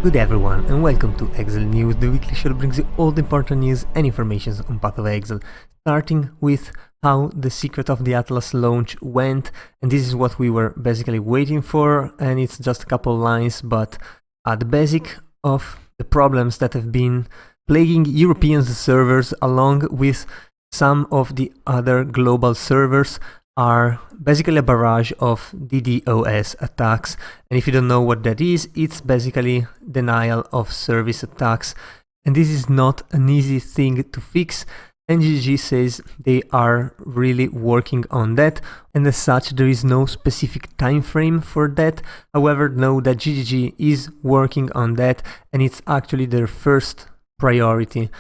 Good day everyone and welcome to Exile News, the weekly show that brings you all the important news and information on Path of Exile, starting with how the Secret of the Atlas launch went, and this is what we were basically waiting for, and it's just a couple lines, but the basic of the problems that have been plaguing European servers along with some of the other global servers are basically a barrage of DDoS attacks, and if you don't know what that is, it's basically denial of service attacks, and this is not an easy thing to fix, and GGG says they are really working on that, and as such there is no specific time frame for that. However, know that GGG is working on that, and it's actually their first priority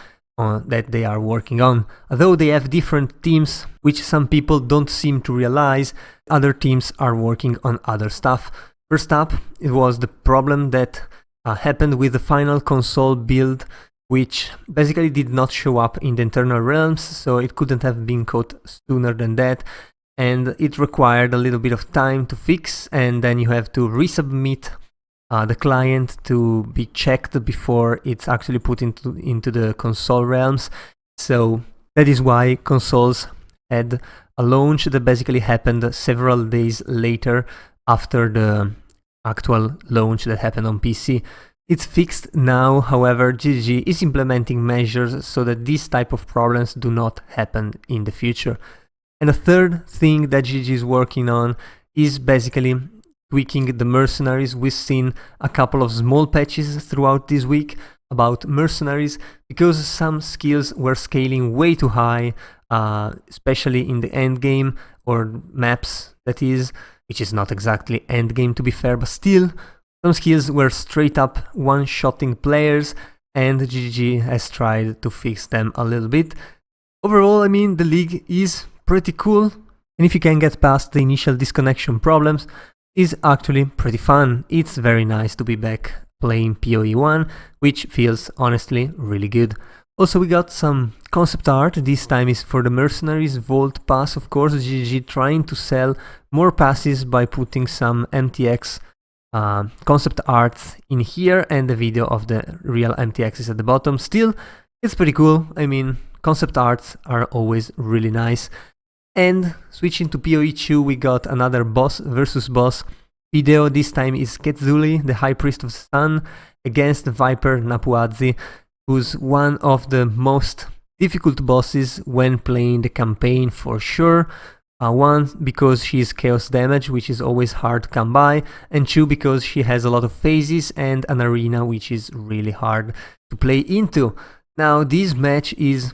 that they are working on. Although they have different teams, which some people don't seem to realize, other teams are working on other stuff. First up, it was the problem that happened with the final console build, which basically did not show up in the internal realms, so it couldn't have been caught sooner than that, and it required a little bit of time to fix, and then you have to resubmit the client to be checked before it's actually put into the console realms. So that is why consoles had a launch that basically happened several days later after the actual launch that happened on PC. It's fixed now, however, GGG is implementing measures so that these type of problems do not happen in the future. And a third thing that GGG is working on is basically tweaking the mercenaries. We've seen a couple of small patches throughout this week about mercenaries because some skills were scaling way too high, especially in the end game or maps, that is, which is not exactly end game to be fair, but still some skills were straight up one-shotting players, and GGG has tried to fix them a little bit. Overall, I mean, the league is pretty cool, and if you can get past the initial disconnection problems, is actually pretty fun. It's very nice to be back playing PoE 1, which feels honestly really good. Also, we got some concept art. This time is for the Mercenaries Vault Pass, of course. GGG trying to sell more passes by putting some MTX concept arts in here, and the video of the real MTX is at the bottom. Still, it's pretty cool. I mean, concept arts are always really nice. And switching to PoE 2, we got another boss versus boss video. This time is Ketzuli, the High Priest of the Sun, against Viper Napuadzi, who's one of the most difficult bosses when playing the campaign for sure. One, because she's chaos damage, which is always hard to come by, and two, because she has a lot of phases and an arena which is really hard to play into. Now, this match is,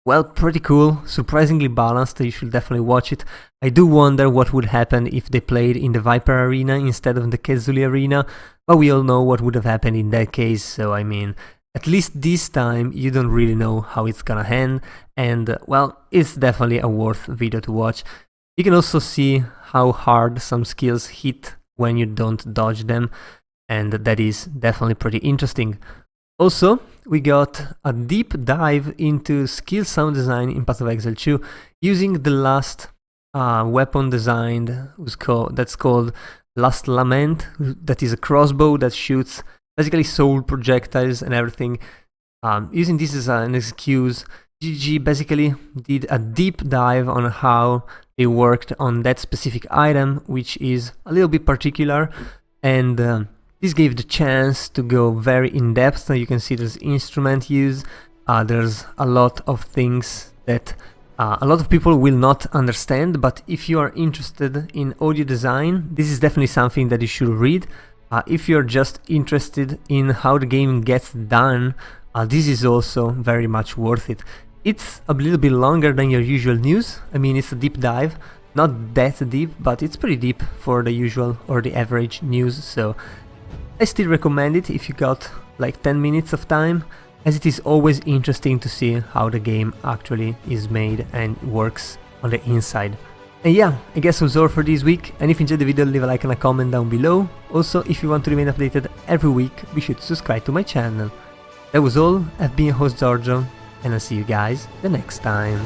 well, pretty cool, surprisingly balanced. You should definitely watch it. I do wonder what would happen if they played in the Viper arena instead of the Ketzuli arena, but we all know what would have happened in that case, so I mean, at least this time you don't really know how it's gonna end, and well, it's definitely a worth video to watch. You can also see how hard some skills hit when you don't dodge them, and that is definitely pretty interesting. Also, we got a deep dive into skill sound design in Path of Exile 2 using the last weapon designed that's called Last Lament, that is a crossbow that shoots basically soul projectiles and everything. Using this as an excuse, GG basically did a deep dive on how they worked on that specific item, which is a little bit particular, and this gave the chance to go very in depth. Now you can see there's instrument use, there's a lot of things that a lot of people will not understand, but if you are interested in audio design, this is definitely something that you should read. If you're just interested in how the game gets done, this is also very much worth it. It's a little bit longer than your usual news. I mean, it's a deep dive, not that deep, but it's pretty deep for the usual or the average news, so I still recommend it if you got like 10 minutes of time, as it is always interesting to see how the game actually is made and works on the inside. And yeah, I guess that was all for this week, and if you enjoyed the video, leave a like and a comment down below. Also, if you want to remain updated every week, be sure to subscribe to my channel. That was all. I've been your host Giorgio, and I'll see you guys the next time.